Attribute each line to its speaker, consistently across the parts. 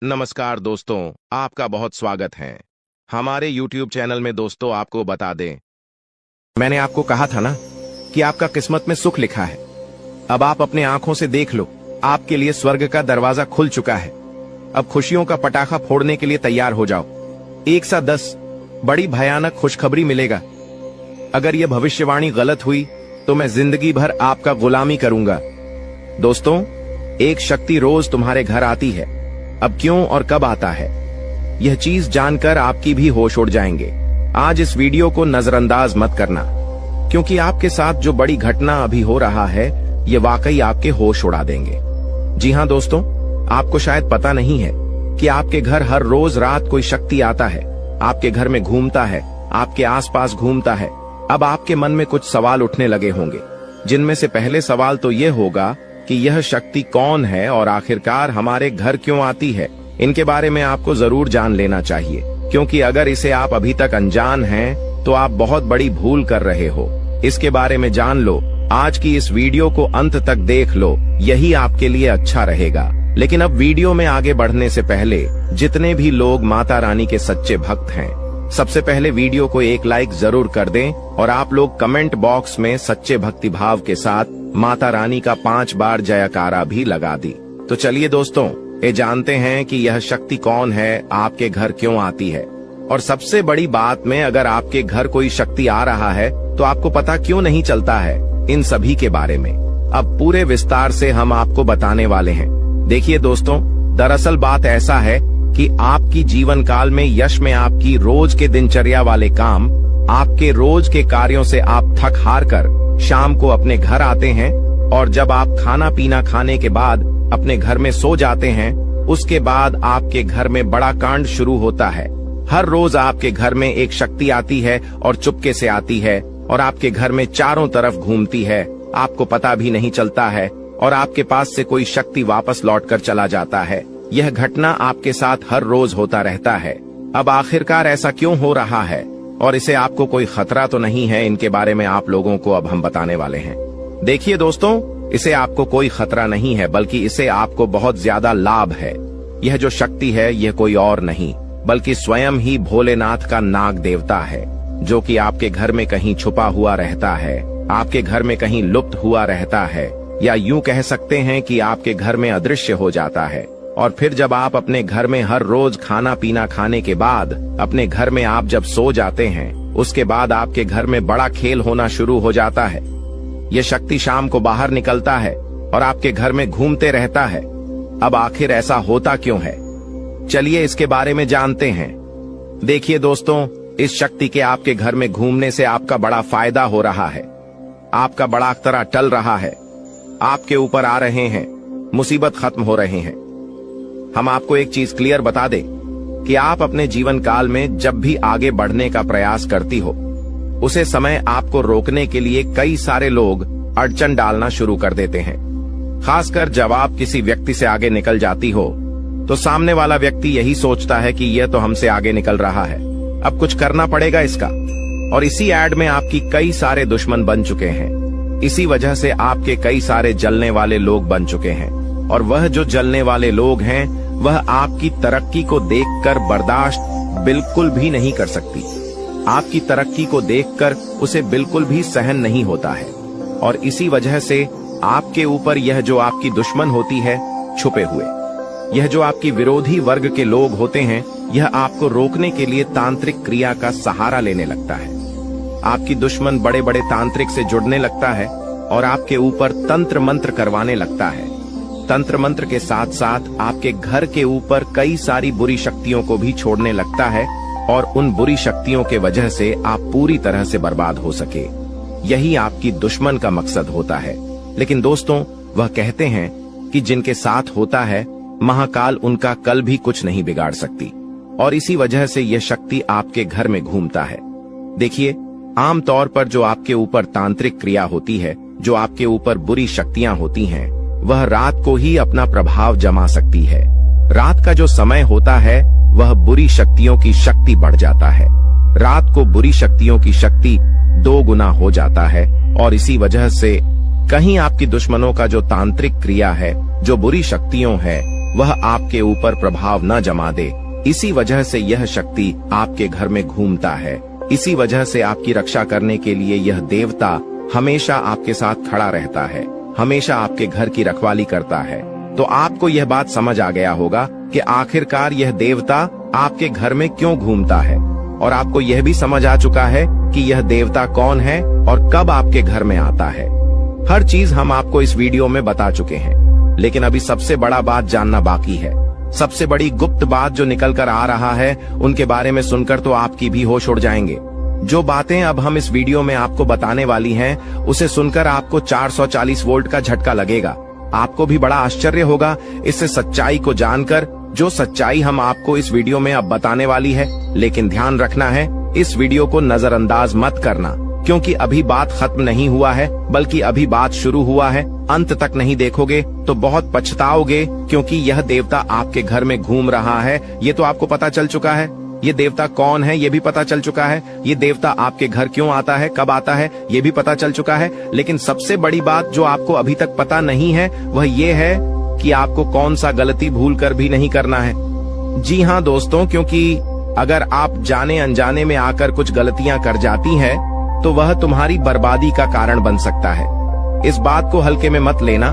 Speaker 1: नमस्कार दोस्तों, आपका बहुत स्वागत है हमारे YouTube चैनल में। दोस्तों, आपको बता दें, मैंने आपको कहा था ना कि आपका किस्मत में सुख लिखा है। अब आप अपने आंखों से देख लो, आपके लिए स्वर्ग का दरवाजा खुल चुका है। अब खुशियों का पटाखा फोड़ने के लिए तैयार हो जाओ। 1 से 10 बड़ी भयानक खुशखबरी मिलेगा। अगर यह भविष्यवाणी गलत हुई तो मैं जिंदगी भर आपका गुलामी करूंगा। दोस्तों, एक शक्ति रोज तुम्हारे घर आती है। अब क्यों और कब आता है, यह चीज जानकर आपकी भी होश उड़ जाएंगे। आज इस वीडियो को नजरअंदाज मत करना, क्योंकि आपके साथ जो बड़ी घटना अभी हो रहा है ये वाकई आपके होश उड़ा देंगे। जी हाँ दोस्तों, आपको शायद पता नहीं है कि आपके घर हर रोज रात कोई शक्ति आता है, आपके घर में घूमता है, आपके आसपास घूमता है। अब आपके मन में कुछ सवाल उठने लगे होंगे, जिनमें से पहले सवाल तो ये होगा कि यह शक्ति कौन है और आखिरकार हमारे घर क्यों आती है। इनके बारे में आपको जरूर जान लेना चाहिए, क्योंकि अगर इसे आप अभी तक अनजान हैं तो आप बहुत बड़ी भूल कर रहे हो। इसके बारे में जान लो, आज की इस वीडियो को अंत तक देख लो, यही आपके लिए अच्छा रहेगा। लेकिन अब वीडियो में आगे बढ़ने से पहले जितने भी लोग माता रानी के सच्चे भक्त हैं, सबसे पहले वीडियो को एक लाइक जरूर कर दें और आप लोग कमेंट बॉक्स में सच्चे भक्ति भाव के साथ माता रानी का 5 बार जयकारा भी लगा दी। तो चलिए दोस्तों, ये जानते हैं कि यह शक्ति कौन है, आपके घर क्यों आती है, और सबसे बड़ी बात में, अगर आपके घर कोई शक्ति आ रहा है तो आपको पता क्यों नहीं चलता है, इन सभी के बारे में अब पूरे विस्तार से हम आपको बताने वाले हैं। देखिए दोस्तों, दरअसल बात ऐसा है कि आपकी जीवन काल में यश में आपकी रोज के दिनचर्या वाले काम, आपके रोज के कार्यों से आप थक हार कर शाम को अपने घर आते हैं, और जब आप खाना पीना खाने के बाद अपने घर में सो जाते हैं, उसके बाद आपके घर में बड़ा कांड शुरू होता है। हर रोज आपके घर में एक शक्ति आती है और चुपके से आती है और आपके घर में चारों तरफ घूमती है, आपको पता भी नहीं चलता है, और आपके पास से कोई शक्ति वापस लौट कर चला जाता है। यह घटना आपके साथ हर रोज होता रहता है। अब आखिरकार ऐसा क्यों हो रहा है और इसे आपको कोई खतरा तो नहीं है, इनके बारे में आप लोगों को अब हम बताने वाले हैं। देखिए दोस्तों, इसे आपको कोई खतरा नहीं है, बल्कि इसे आपको बहुत ज्यादा लाभ है। यह जो शक्ति है यह कोई और नहीं बल्कि स्वयं ही भोलेनाथ का नाग देवता है, जो कि आपके घर में कहीं छुपा हुआ रहता है, आपके घर में कहीं लुप्त हुआ रहता है, या यूं कह सकते हैं कि आपके घर में अदृश्य हो जाता है। और फिर जब आप अपने घर में हर रोज खाना पीना खाने के बाद अपने घर में आप जब सो जाते हैं, उसके बाद आपके घर में बड़ा खेल होना शुरू हो जाता है। यह शक्ति शाम को बाहर निकलता है और आपके घर में घूमते रहता है। अब आखिर ऐसा होता क्यों है, चलिए इसके बारे में जानते हैं। देखिए दोस्तों, इस शक्ति के आपके घर में घूमने से आपका बड़ा फायदा हो रहा है, आपका बड़ा अख्तरा टल रहा है, आपके ऊपर आ रहे हैं, मुसीबत खत्म हो रहे हैं। हम आपको एक चीज क्लियर बता दें कि आप अपने जीवन काल में जब भी आगे बढ़ने का प्रयास करती हो, उसे समय आपको रोकने के लिए कई सारे लोग अड़चन डालना शुरू कर देते हैं। खासकर जब आप किसी व्यक्ति से आगे निकल जाती हो तो सामने वाला व्यक्ति यही सोचता है कि यह तो हमसे आगे निकल रहा है, अब कुछ करना पड़ेगा इसका। और इसी एड में आपकी कई सारे दुश्मन बन चुके हैं। इसी वजह से आपके कई सारे जलने वाले लोग बन चुके हैं, और वह जो जलने वाले लोग हैं वह आपकी तरक्की को देखकर बर्दाश्त बिल्कुल भी नहीं कर सकती। आपकी तरक्की को देखकर उसे बिल्कुल भी सहन नहीं होता है, और इसी वजह से आपके ऊपर यह जो आपकी दुश्मन होती है छुपे हुए, यह जो आपकी विरोधी वर्ग के लोग होते हैं, यह आपको रोकने के लिए तांत्रिक क्रिया का सहारा लेने लगता है। आपकी दुश्मन बड़े बड़े तांत्रिक से जुड़ने लगता है और आपके ऊपर तंत्र मंत्र करवाने लगता है। तंत्र मंत्र के साथ साथ आपके घर के ऊपर कई सारी बुरी शक्तियों को भी छोड़ने लगता है, और उन बुरी शक्तियों के वजह से आप पूरी तरह से बर्बाद हो सके। यही आपकी दुश्मन का मकसद होता है। लेकिन दोस्तों, वह कहते हैं कि जिनके साथ होता है महाकाल उनका कल भी कुछ नहीं बिगाड़ सकती, और इसी वजह से यह शक्ति आपके घर में घूमता है। देखिए, आमतौर पर जो आपके ऊपर तांत्रिक क्रिया होती है, जो आपके ऊपर बुरी शक्तियां होती हैं, वह रात को ही अपना प्रभाव जमा सकती है। रात का जो समय होता है वह बुरी शक्तियों की शक्ति बढ़ जाता है। रात को बुरी शक्तियों की शक्ति 2 गुना हो जाता है, और इसी वजह से कहीं आपकी दुश्मनों का जो तांत्रिक क्रिया है, जो बुरी शक्तियों है, वह आपके ऊपर प्रभाव न जमा दे। इसी वजह से यह शक्ति आपके घर में घूमता है। इसी वजह से आपकी रक्षा करने के लिए यह देवता हमेशा आपके साथ खड़ा रहता है, हमेशा आपके घर की रखवाली करता है। तो आपको यह बात समझ आ गया होगा कि आखिरकार यह देवता आपके घर में क्यों घूमता है, और आपको यह भी समझ आ चुका है कि यह देवता कौन है और कब आपके घर में आता है। हर चीज हम आपको इस वीडियो में बता चुके हैं, लेकिन अभी सबसे बड़ा बात जानना बाकी है। सबसे बड़ी गुप्त बात जो निकल कर आ रहा है, उनके बारे में सुनकर तो आपकी भी होश उड़ जाएंगे। जो बातें अब हम इस वीडियो में आपको बताने वाली हैं, उसे सुनकर आपको 440 वोल्ट का झटका लगेगा। आपको भी बड़ा आश्चर्य होगा इससे सच्चाई को जानकर, जो सच्चाई हम आपको इस वीडियो में अब बताने वाली है। लेकिन ध्यान रखना है, इस वीडियो को नजरअंदाज मत करना, क्योंकि अभी बात खत्म नहीं हुआ है, बल्कि अभी बात शुरू हुआ है। अंत तक नहीं देखोगे तो बहुत पछताओगे, क्योंकि यह देवता आपके घर में घूम रहा है। ये तो आपको पता चल चुका है। ये देवता कौन है ये भी पता चल चुका है। ये देवता आपके घर क्यों आता है, कब आता है, ये भी पता चल चुका है। लेकिन सबसे बड़ी बात जो आपको अभी तक पता नहीं है, वह ये है कि आपको कौन सा गलती भूल कर भी नहीं करना है। जी हाँ दोस्तों, क्योंकि अगर आप जाने अनजाने में आकर कुछ गलतियां कर जाती हैं, तो वह तुम्हारी बर्बादी का कारण बन सकता है। इस बात को हल्के में मत लेना,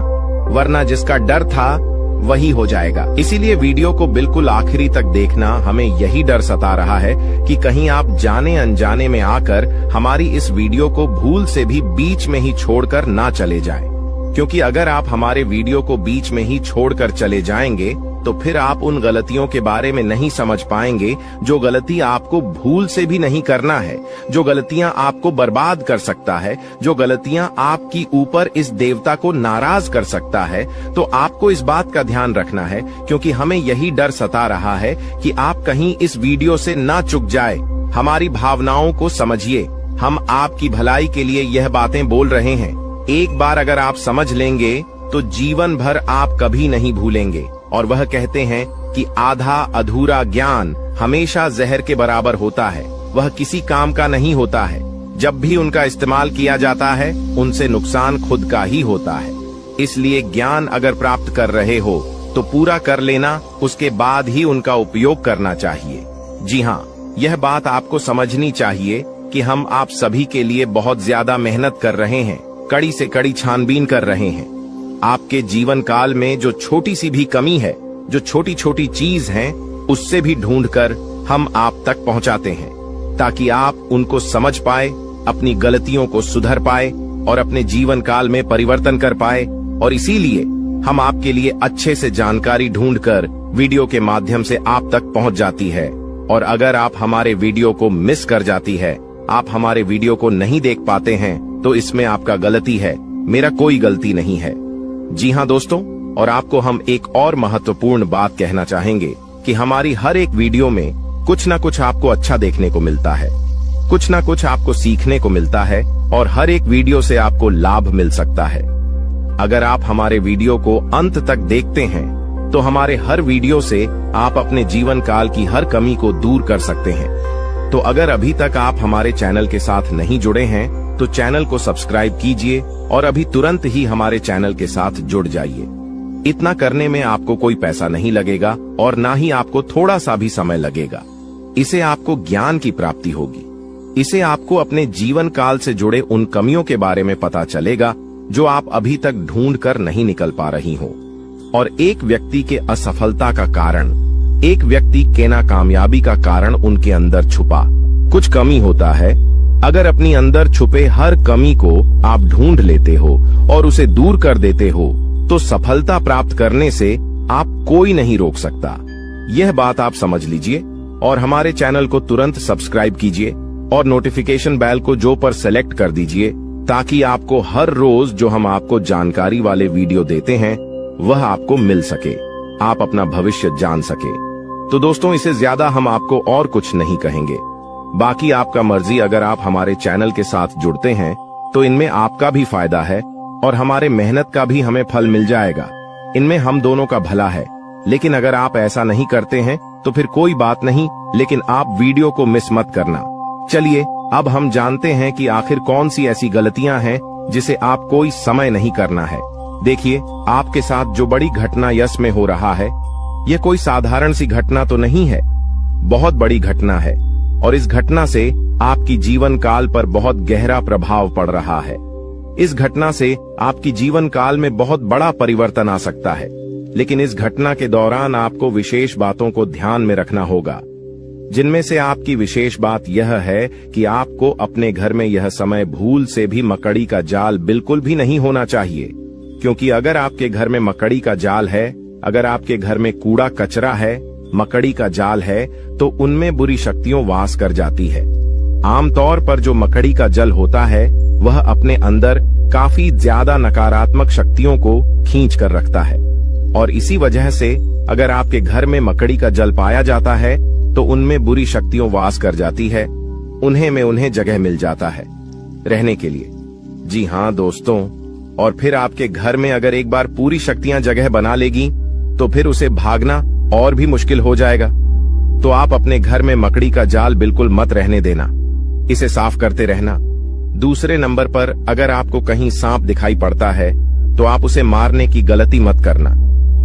Speaker 1: वरना जिसका डर था वही हो जाएगा। इसीलिए वीडियो को बिल्कुल आखिरी तक देखना। हमें यही डर सता रहा है कि कहीं आप जाने अनजाने में आकर हमारी इस वीडियो को भूल से भी बीच में ही छोड़कर ना चले जाएं। क्योंकि अगर आप हमारे वीडियो को बीच में ही छोड़कर चले जाएंगे, तो फिर आप उन गलतियों के बारे में नहीं समझ पाएंगे जो गलती आपको भूल से भी नहीं करना है, जो गलतियां आपको बर्बाद कर सकता है, जो गलतियां आपकी ऊपर इस देवता को नाराज कर सकता है। तो आपको इस बात का ध्यान रखना है, क्योंकि हमें यही डर सता रहा है कि आप कहीं इस वीडियो से ना चूक जाए। हमारी भावनाओं को समझिए, हम आपकी भलाई के लिए यह बातें बोल रहे हैं। एक बार अगर आप समझ लेंगे तो जीवन भर आप कभी नहीं भूलेंगे। और वह कहते हैं कि आधा अधूरा ज्ञान हमेशा जहर के बराबर होता है, वह किसी काम का नहीं होता है। जब भी उनका इस्तेमाल किया जाता है, उनसे नुकसान खुद का ही होता है। इसलिए ज्ञान अगर प्राप्त कर रहे हो तो पूरा कर लेना, उसके बाद ही उनका उपयोग करना चाहिए। जी हाँ, यह बात आपको समझनी चाहिए कि हम आप सभी के लिए बहुत ज्यादा मेहनत कर रहे हैं, कड़ी से कड़ी छानबीन कर रहे हैं। आपके जीवन काल में जो छोटी सी भी कमी है, जो छोटी छोटी चीज है, उससे भी ढूंढकर हम आप तक पहुंचाते हैं, ताकि आप उनको समझ पाए, अपनी गलतियों को सुधर पाए और अपने जीवन काल में परिवर्तन कर पाए। और इसीलिए हम आपके लिए अच्छे से जानकारी ढूंढकर वीडियो के माध्यम से आप तक पहुंच जाती है। और अगर आप हमारे वीडियो को मिस कर जाती है, आप हमारे वीडियो को नहीं देख पाते हैं, तो इसमें आपका गलती है, मेरा कोई गलती नहीं है। जी हाँ दोस्तों, और आपको हम एक और महत्वपूर्ण बात कहना चाहेंगे कि हमारी हर एक वीडियो में कुछ न कुछ आपको अच्छा देखने को मिलता है, कुछ न कुछ आपको सीखने को मिलता है, और हर एक वीडियो से आपको लाभ मिल सकता है। अगर आप हमारे वीडियो को अंत तक देखते हैं, तो हमारे हर वीडियो से आप अपने जीवन काल की हर कमी को दूर कर सकते हैं। तो अगर अभी तक आप हमारे चैनल के साथ नहीं जुड़े हैं, तो चैनल को सब्सक्राइब कीजिए और अभी तुरंत ही हमारे चैनल के साथ जुड़ जाइए। इतना करने में आपको कोई पैसा नहीं लगेगा और ना ही आपको थोड़ा सा भी समय लगेगा। इसे आपको ज्ञान की प्राप्ति होगी। इसे आपको अपने जीवन काल से जुड़े उन कमियों के बारे में पता चलेगा जो आप अभी तक ढूंढ कर नहीं निकल पा रही हो। और एक व्यक्ति के असफलता का कारण, एक व्यक्ति के नाकामयाबी का कारण उनके अंदर छुपा कुछ कमी होता है। अगर अपनी अंदर छुपे हर कमी को आप ढूंढ लेते हो और उसे दूर कर देते हो, तो सफलता प्राप्त करने से आप कोई नहीं रोक सकता। यह बात आप समझ लीजिए और हमारे चैनल को तुरंत सब्सक्राइब कीजिए और नोटिफिकेशन बेल को जो पर सेलेक्ट कर दीजिए, ताकि आपको हर रोज जो हम आपको जानकारी वाले वीडियो देते हैं वह आपको मिल सके, आप अपना भविष्य जान सके। तो दोस्तों, इससे ज्यादा हम आपको और कुछ नहीं कहेंगे। बाकी आपका मर्जी। अगर आप हमारे चैनल के साथ जुड़ते हैं तो इनमें आपका भी फायदा है और हमारे मेहनत का भी हमें फल मिल जाएगा। इनमें हम दोनों का भला है। लेकिन अगर आप ऐसा नहीं करते हैं तो फिर कोई बात नहीं, लेकिन आप वीडियो को मिस मत करना। चलिए अब हम जानते हैं कि आखिर कौन सी ऐसी गलतियां हैं जिसे आप कोई समय नहीं करना है। देखिए, आपके साथ जो बड़ी घटना यश में हो रहा है, यह कोई साधारण सी घटना तो नहीं है, बहुत बड़ी घटना है और इस घटना से आपकी जीवन काल पर बहुत गहरा प्रभाव पड़ रहा है। इस घटना से आपकी जीवन काल में बहुत बड़ा परिवर्तन आ सकता है, लेकिन इस घटना के दौरान आपको विशेष बातों को ध्यान में रखना होगा, जिनमें से आपकी विशेष बात यह है कि आपको अपने घर में यह समय भूल से भी मकड़ी का जाल बिल्कुल भी नहीं होना चाहिए, क्योंकि अगर आपके घर में मकड़ी का जाल है, अगर आपके घर में कूड़ा कचरा है, मकड़ी का जाल है, तो उनमें बुरी शक्तियां वास कर जाती है। आमतौर पर जो मकड़ी का जल होता है वह अपने अंदर काफी ज्यादा नकारात्मक शक्तियों को खींच कर रखता है और इसी वजह से अगर आपके घर में मकड़ी का जल पाया जाता है तो उनमें बुरी शक्तियां वास कर जाती है, उन्हें जगह मिल जाता है रहने के लिए। जी हाँ दोस्तों, और फिर आपके घर में अगर एक बार पूरी शक्तियां जगह बना लेगी तो फिर उसे भागना और भी मुश्किल हो जाएगा। तो आप अपने घर में मकड़ी का जाल बिल्कुल मत रहने देना, इसे साफ करते रहना। दूसरे नंबर पर अगर आपको कहीं सांप दिखाई पड़ता है तो आप उसे मारने की गलती मत करना,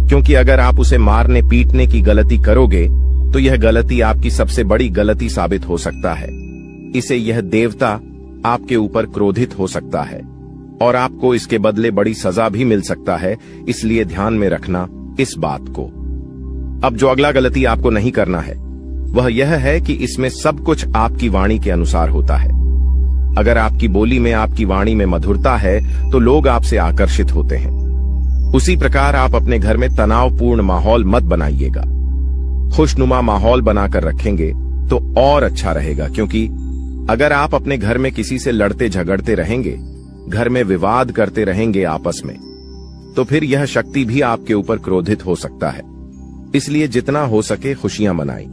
Speaker 1: क्योंकि अगर आप उसे मारने पीटने की गलती करोगे तो यह गलती आपकी सबसे बड़ी गलती साबित हो सकता है। इसे यह देवता आपके ऊपर क्रोधित हो सकता है और आपको इसके बदले बड़ी सजा भी मिल सकता है, इसलिए ध्यान में रखना इस बात को। अब जो अगला गलती आपको नहीं करना है वह यह है कि इसमें सब कुछ आपकी वाणी के अनुसार होता है। अगर आपकी बोली में, आपकी वाणी में मधुरता है तो लोग आपसे आकर्षित होते हैं। उसी प्रकार आप अपने घर में तनावपूर्ण माहौल मत बनाइएगा, खुशनुमा माहौल बनाकर रखेंगे तो और अच्छा रहेगा, क्योंकि अगर आप अपने घर में किसी से लड़ते झगड़ते रहेंगे, घर में विवाद करते रहेंगे आपस में, तो फिर यह शक्ति भी आपके ऊपर क्रोधित हो सकता है। इसलिए जितना हो सके खुशियां मनाएं।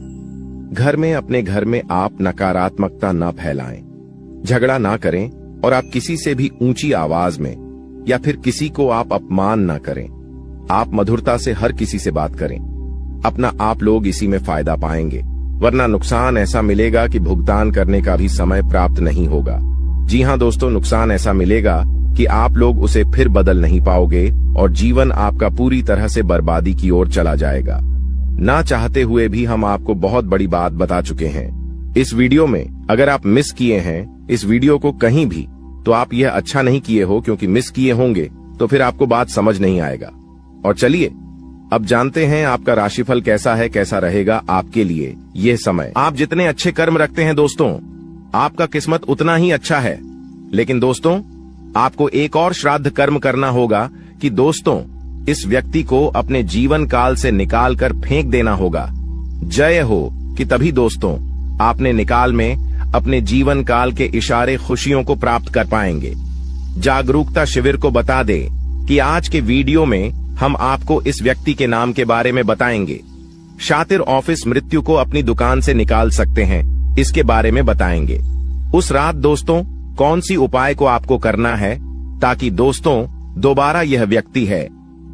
Speaker 1: घर में, अपने घर में आप नकारात्मकता न फैलाएं, झगड़ा ना करें और आप किसी से भी ऊंची आवाज में या फिर किसी को आप अपमान ना करें। आप मधुरता से हर किसी से बात करें, अपना आप लोग इसी में फायदा पाएंगे, वरना नुकसान ऐसा मिलेगा कि भुगतान करने का भी समय प्राप्त नहीं होगा। जी हाँ दोस्तों, नुकसान ऐसा मिलेगा कि आप लोग उसे फिर बदल नहीं पाओगे और जीवन आपका पूरी तरह से बर्बादी की ओर चला जाएगा। ना चाहते हुए भी हम आपको बहुत बड़ी बात बता चुके हैं इस वीडियो में। अगर आप मिस किए हैं इस वीडियो को कहीं भी, तो आप यह अच्छा नहीं किए हो, क्योंकि मिस किए होंगे तो फिर आपको बात समझ नहीं आएगा। और चलिए अब जानते हैं आपका राशिफल कैसा है, कैसा रहेगा आपके लिए यह समय। आप जितने अच्छे कर्म रखते हैं दोस्तों, आपका किस्मत उतना ही अच्छा है। लेकिन दोस्तों, आपको एक और श्राद्ध कर्म करना होगा कि दोस्तों इस व्यक्ति को अपने जीवन काल से निकाल कर फेंक देना होगा। जय हो कि तभी दोस्तों आपने निकाल में अपने जीवन काल के इशारे खुशियों को प्राप्त कर पाएंगे। जागरूकता शिविर को बता दे कि आज के वीडियो में हम आपको इस व्यक्ति के नाम के बारे में बताएंगे। शातिर ऑफिस मृत्यु को अपनी दुकान से निकाल सकते हैं, इसके बारे में बताएंगे। उस रात दोस्तों कौन सी उपाय को आपको करना है ताकि दोस्तों दोबारा यह व्यक्ति है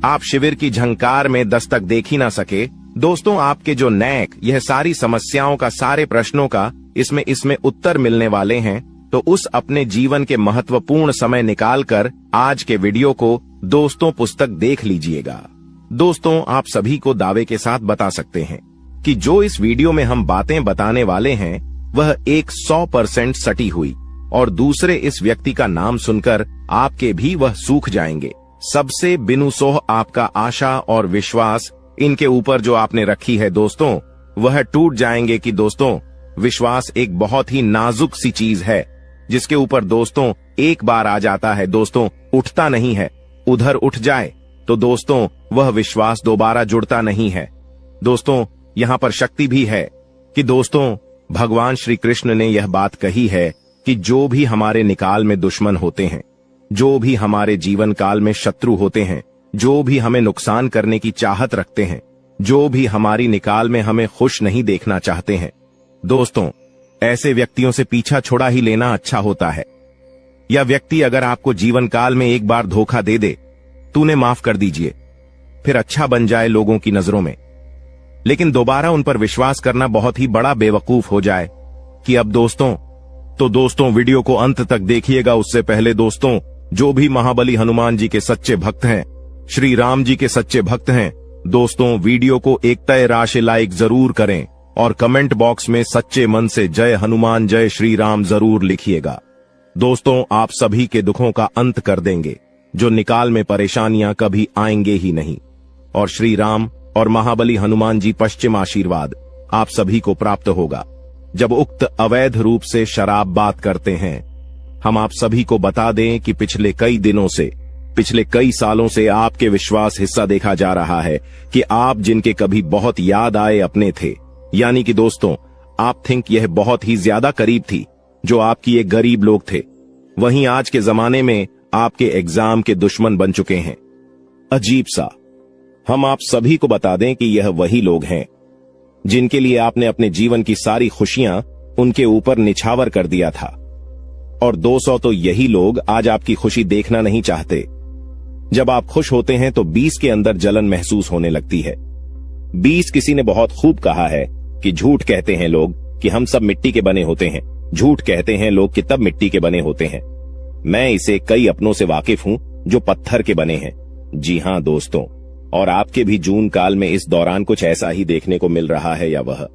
Speaker 1: आप शिविर की झंकार में दस्तक देख ही ना सके। दोस्तों आपके जो नैक, यह सारी समस्याओं का, सारे प्रश्नों का इसमें उत्तर मिलने वाले हैं। तो उस अपने जीवन के महत्वपूर्ण समय निकालकर आज के वीडियो को दोस्तों पुस्तक देख लीजिएगा। दोस्तों आप सभी को दावे के साथ बता सकते हैं कि जो इस वीडियो में हम बातें बताने वाले हैं वह 100% सटी हुई, और दूसरे इस व्यक्ति का नाम सुनकर आपके भी वह सूख जाएंगे। सबसे बिनु सोह आपका आशा और विश्वास इनके ऊपर जो आपने रखी है दोस्तों, वह टूट जाएंगे। कि दोस्तों विश्वास एक बहुत ही नाजुक सी चीज है, जिसके ऊपर दोस्तों एक बार आ जाता है दोस्तों उठता नहीं है। उधर उठ जाए तो दोस्तों वह विश्वास दोबारा जुड़ता नहीं है। दोस्तों यहाँ पर शक्ति भी है कि दोस्तों भगवान श्री कृष्ण ने यह बात कही है कि जो भी हमारे निकाल में दुश्मन होते हैं, जो भी हमारे जीवन काल में शत्रु होते हैं, जो भी हमें नुकसान करने की चाहत रखते हैं, जो भी हमारी निकाल में हमें खुश नहीं देखना चाहते हैं, दोस्तों ऐसे व्यक्तियों से पीछा छोड़ा ही लेना अच्छा होता है। यह व्यक्ति अगर आपको जीवन काल में एक बार धोखा दे दे, तूने माफ कर दीजिए, फिर अच्छा बन जाए लोगों की नजरों में, लेकिन दोबारा उन पर विश्वास करना बहुत ही बड़ा बेवकूफ हो जाए कि अब दोस्तों वीडियो को अंत तक देखिएगा। उससे पहले दोस्तों जो भी महाबली हनुमान जी के सच्चे भक्त हैं, श्री राम जी के सच्चे भक्त हैं, दोस्तों, वीडियो को एक तय राशि लाइक जरूर करें और कमेंट बॉक्स में सच्चे मन से जय हनुमान जय श्री राम जरूर लिखिएगा। दोस्तों, आप सभी के दुखों का अंत कर देंगे, जो निकाल में परेशानियां कभी आएंगे ही नहीं। और श्री राम और महाबली हनुमान जी पश्चिम आशीर्वाद आप सभी को प्राप्त होगा। जब उक्त अवैध रूप से शराब बात करते हैं, हम आप सभी को बता दें कि पिछले कई दिनों से, पिछले कई सालों से आपके विश्वास हिस्सा देखा जा रहा है कि आप जिनके कभी बहुत याद आए अपने थे, यानी कि दोस्तों आप थिंक यह बहुत ही ज्यादा करीब थी, जो आपकी एक गरीब लोग थे, वहीं आज के जमाने में आपके एग्जाम के दुश्मन बन चुके हैं। अजीब सा। हम आप सभी को बता दें कि यह वही लोग हैं जिनके लिए आपने अपने जीवन की सारी खुशियां उनके ऊपर निछावर कर दिया था। और 200 तो यही लोग आज आपकी खुशी देखना नहीं चाहते। जब आप खुश होते हैं तो 20 के अंदर जलन महसूस होने लगती है। 20 किसी ने बहुत खूब कहा है कि झूठ कहते हैं लोग कि हम सब मिट्टी के बने होते हैं, झूठ कहते हैं लोग कि तब मिट्टी के बने होते हैं। मैं इसे कई अपनों से वाकिफ हूं जो पत्थर के बने हैं। जी हां दोस्तों, और आपके भी जून काल में इस दौरान कुछ ऐसा ही देखने को मिल रहा है या वह।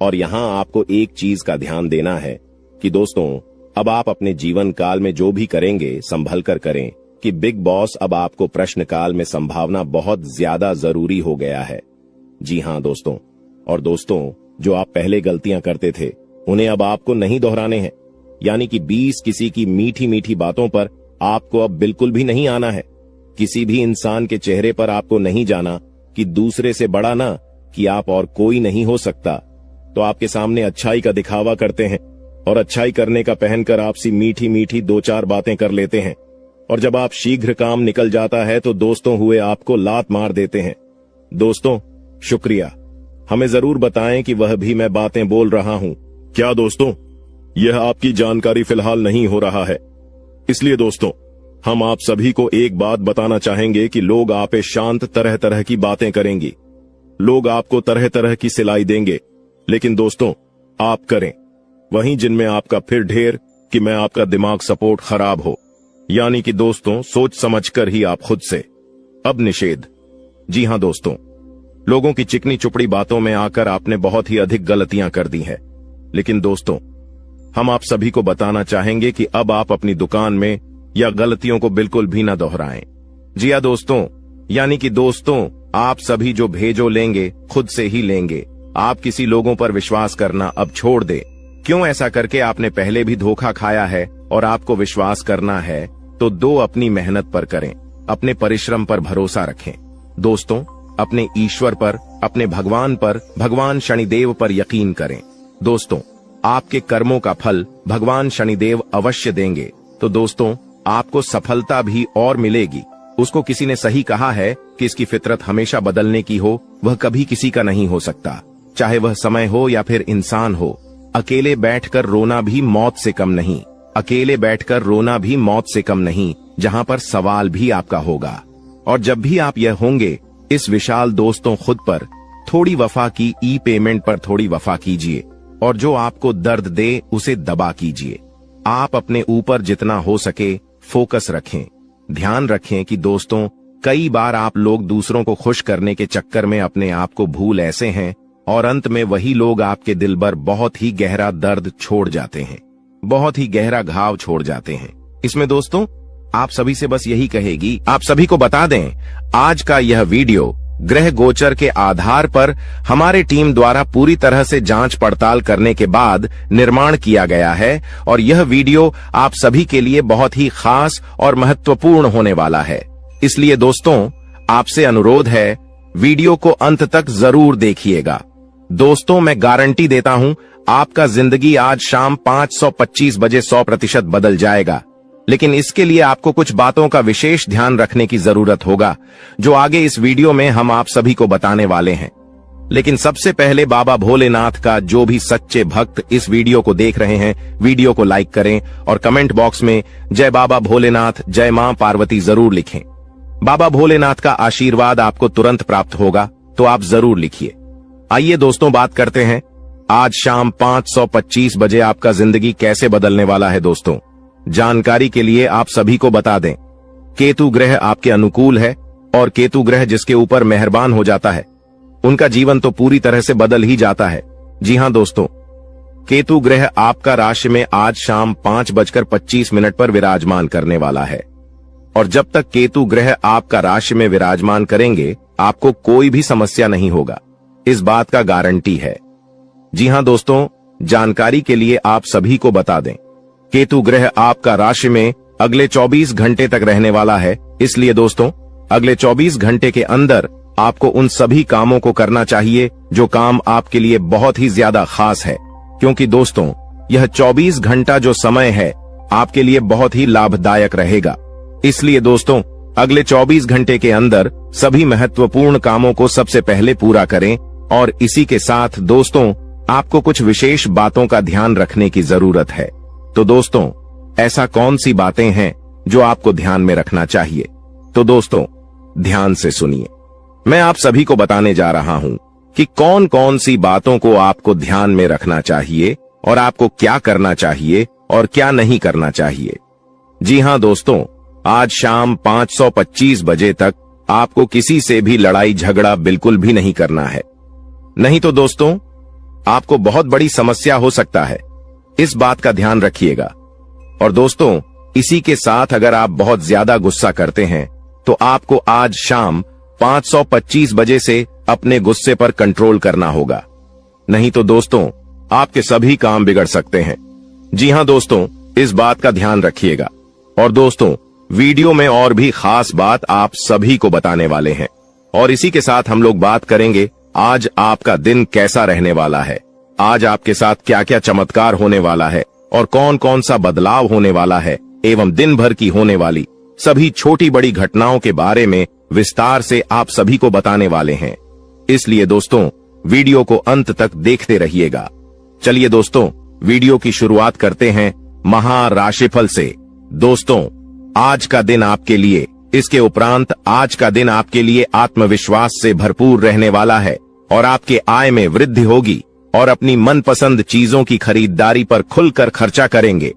Speaker 1: और यहां आपको एक चीज का ध्यान देना है कि दोस्तों अब आप अपने जीवन काल में जो भी करेंगे संभल कर करें, कि बिग बॉस अब आपको प्रश्न काल में संभावना बहुत ज्यादा जरूरी हो गया है। जी हां दोस्तों, और दोस्तों जो आप पहले गलतियां करते थे उन्हें अब आपको नहीं दोहराने हैं, यानी कि 20 किसी की मीठी मीठी बातों पर आपको अब बिल्कुल भी नहीं आना है। किसी भी इंसान के चेहरे पर आपको नहीं जाना कि दूसरे से बड़ा ना कि आप और कोई नहीं हो सकता, तो आपके सामने अच्छाई का दिखावा करते हैं और अच्छाई करने का पहनकर आपसी मीठी मीठी 2-4 बातें कर लेते हैं। और जब आप शीघ्र काम निकल जाता है तो दोस्तों हुए आपको लात मार देते हैं। दोस्तों शुक्रिया, हमें जरूर बताएं कि वह भी मैं बातें बोल रहा हूं क्या। दोस्तों यह आपकी जानकारी फिलहाल नहीं हो रहा है, इसलिए दोस्तों हम आप सभी को एक बात बताना चाहेंगे कि लोग आप पे शांत तरह तरह की बातें करेंगी, लोग आपको तरह तरह की सिलाई देंगे, लेकिन दोस्तों आप करें वहीं जिनमें आपका फिर ढेर कि मैं आपका दिमाग सपोर्ट खराब हो, यानी कि दोस्तों सोच समझकर ही आप खुद से। अब निषेध। जी हां दोस्तों, लोगों की चिकनी चुपड़ी बातों में आकर आपने बहुत ही अधिक गलतियां कर दी हैं, लेकिन दोस्तों हम आप सभी को बताना चाहेंगे कि अब आप अपनी दुकान में या गलतियों को बिल्कुल भी न दोहराएं। जी हां दोस्तों, यानी कि दोस्तों आप सभी जो भेजो लेंगे खुद से ही लेंगे। आप किसी लोगों पर विश्वास करना अब छोड़ दे। क्यों ऐसा करके आपने पहले भी धोखा खाया है और आपको विश्वास करना है तो दो अपनी मेहनत पर करें, अपने परिश्रम पर भरोसा रखें। दोस्तों अपने ईश्वर पर, अपने भगवान पर, भगवान शनिदेव पर यकीन करें। दोस्तों आपके कर्मों का फल भगवान शनिदेव अवश्य देंगे। तो दोस्तों आपको सफलता भी और मिलेगी। उसको किसी ने सही कहा है कि इसकी फितरत हमेशा बदलने की हो, वह कभी किसी का नहीं हो सकता, चाहे वह समय हो या फिर इंसान हो। अकेले बैठकर रोना भी मौत से कम नहीं, अकेले बैठकर रोना भी मौत से कम नहीं, जहां पर सवाल भी आपका होगा। और जब भी आप यह होंगे, इस विशाल दोस्तों खुद पर थोड़ी वफा की ई पेमेंट पर थोड़ी वफा कीजिए और जो आपको दर्द दे उसे दबा कीजिए। आप अपने ऊपर जितना हो सके फोकस रखें। ध्यान रखें कि दोस्तों कई बार आप लोग दूसरों को खुश करने के चक्कर में अपने आप को भूल ऐसे हैं और अंत में वही लोग आपके दिल पर बहुत ही गहरा दर्द छोड़ जाते हैं, बहुत ही गहरा घाव छोड़ जाते हैं। इसमें दोस्तों आप सभी से बस यही कहेगी, आप सभी को बता दें आज का यह वीडियो ग्रह गोचर के आधार पर हमारे टीम द्वारा पूरी तरह से जांच पड़ताल करने के बाद निर्माण किया गया है और यह वीडियो आप सभी के लिए बहुत ही खास और महत्वपूर्ण होने वाला है। इसलिए दोस्तों आपसे अनुरोध है वीडियो को अंत तक जरूर देखिएगा। दोस्तों मैं गारंटी देता हूं आपका जिंदगी आज शाम 5:25 बजे 100% बदल जाएगा, लेकिन इसके लिए आपको कुछ बातों का विशेष ध्यान रखने की जरूरत होगा जो आगे इस वीडियो में हम आप सभी को बताने वाले हैं। लेकिन सबसे पहले बाबा भोलेनाथ का जो भी सच्चे भक्त इस वीडियो को देख रहे हैं, वीडियो को लाइक करें और कमेंट बॉक्स में जय बाबा भोलेनाथ, जय मां पार्वती जरूर लिखें। बाबा भोलेनाथ का आशीर्वाद आपको तुरंत प्राप्त होगा, तो आप जरूर लिखिए। आइए दोस्तों बात करते हैं आज शाम 5:25 बजे आपका जिंदगी कैसे बदलने वाला है। दोस्तों जानकारी के लिए आप सभी को बता दें, केतु ग्रह आपके अनुकूल है और केतु ग्रह जिसके ऊपर मेहरबान हो जाता है उनका जीवन तो पूरी तरह से बदल ही जाता है। जी हां दोस्तों, केतु ग्रह आपका राशि में आज शाम 5:25 पर विराजमान करने वाला है और जब तक केतु ग्रह आपका राशि में विराजमान करेंगे आपको कोई भी समस्या नहीं होगा, इस बात का गारंटी है। जी हां दोस्तों, जानकारी के लिए आप सभी को बता दें, केतु ग्रह आपका राशि में अगले 24 घंटे तक रहने वाला है। इसलिए दोस्तों, अगले 24 घंटे के अंदर आपको उन सभी कामों को करना चाहिए जो काम आपके लिए बहुत ही ज्यादा खास है, क्योंकि दोस्तों यह 24 घंटा जो समय है आपके लिए बहुत ही लाभदायक रहेगा। इसलिए दोस्तों, अगले 24 घंटे के अंदर सभी महत्वपूर्ण कामों को सबसे पहले पूरा करें और इसी के साथ दोस्तों आपको कुछ विशेष बातों का ध्यान रखने की जरूरत है। तो दोस्तों, ऐसा कौन सी बातें हैं जो आपको ध्यान में रखना चाहिए? तो दोस्तों ध्यान से सुनिए, मैं आप सभी को बताने जा रहा हूं कि कौन कौन सी बातों को आपको ध्यान में रखना चाहिए और आपको क्या करना चाहिए और क्या नहीं करना चाहिए। जी हां दोस्तों, आज शाम 5:25 बजे तक आपको किसी से भी लड़ाई झगड़ा बिल्कुल भी नहीं करना है, नहीं तो दोस्तों आपको बहुत बड़ी समस्या हो सकता है, इस बात का ध्यान रखिएगा। और दोस्तों इसी के साथ अगर आप बहुत ज्यादा गुस्सा करते हैं तो आपको आज शाम 5:25 बजे से अपने गुस्से पर कंट्रोल करना होगा, नहीं तो दोस्तों आपके सभी काम बिगड़ सकते हैं। जी हां दोस्तों, इस बात का ध्यान रखिएगा। और दोस्तों वीडियो में और भी खास बात आप सभी को बताने वाले हैं और इसी के साथ हम लोग बात करेंगे आज आपका दिन कैसा रहने वाला है, आज आपके साथ क्या क्या चमत्कार होने वाला है और कौन कौन सा बदलाव होने वाला है एवं दिन भर की होने वाली सभी छोटी बड़ी घटनाओं के बारे में विस्तार से आप सभी को बताने वाले हैं। इसलिए दोस्तों वीडियो को अंत तक देखते रहिएगा। चलिए दोस्तों वीडियो की शुरुआत करते हैं महाराशिफल से। दोस्तों आज का दिन आपके लिए, इसके उपरांत आज का दिन आपके लिए आत्मविश्वास से भरपूर रहने वाला है और आपके आय में वृद्धि होगी और अपनी मनपसंद चीजों की खरीदारी पर खुलकर खर्चा करेंगे।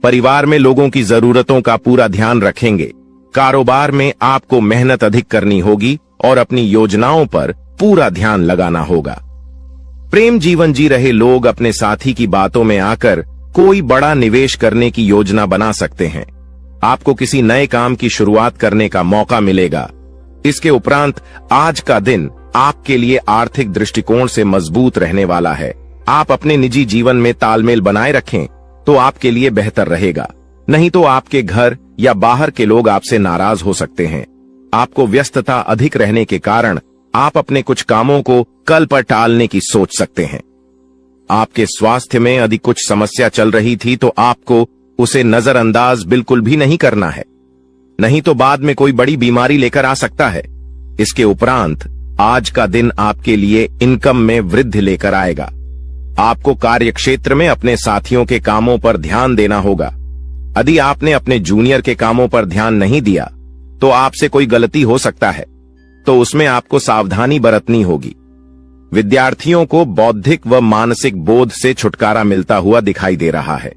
Speaker 1: परिवार में लोगों की जरूरतों का पूरा ध्यान रखेंगे। कारोबार में आपको मेहनत अधिक करनी होगी और अपनी योजनाओं पर पूरा ध्यान लगाना होगा। प्रेम जीवन जी रहे लोग अपने साथी की बातों में आकर कोई बड़ा निवेश करने की योजना बना सकते हैं। आपको किसी नए काम की शुरुआत करने का मौका मिलेगा। इसके उपरांत आज का दिन आपके लिए आर्थिक दृष्टिकोण से मजबूत रहने वाला है। आप अपने निजी जीवन में तालमेल बनाए रखें तो आपके लिए बेहतर रहेगा, नहीं तो आपके घर या बाहर के लोग आपसे नाराज हो सकते हैं। आपको व्यस्तता अधिक रहने के कारण आप अपने कुछ कामों को कल पर टालने की सोच सकते हैं। आपके स्वास्थ्य में यदि कुछ समस्या चल रही थी तो आपको उसे नजरअंदाज बिल्कुल भी नहीं करना है, नहीं तो बाद में कोई बड़ी बीमारी लेकर आ सकता है। इसके उपरांत आज का दिन आपके लिए इनकम में वृद्धि लेकर आएगा। आपको कार्य क्षेत्र में अपने साथियों के कामों पर ध्यान देना होगा। यदि आपने अपने जूनियर के कामों पर ध्यान नहीं दिया तो आपसे कोई गलती हो सकता है, तो उसमें आपको सावधानी बरतनी होगी। विद्यार्थियों को बौद्धिक व मानसिक बोध से छुटकारा मिलता हुआ दिखाई दे रहा है।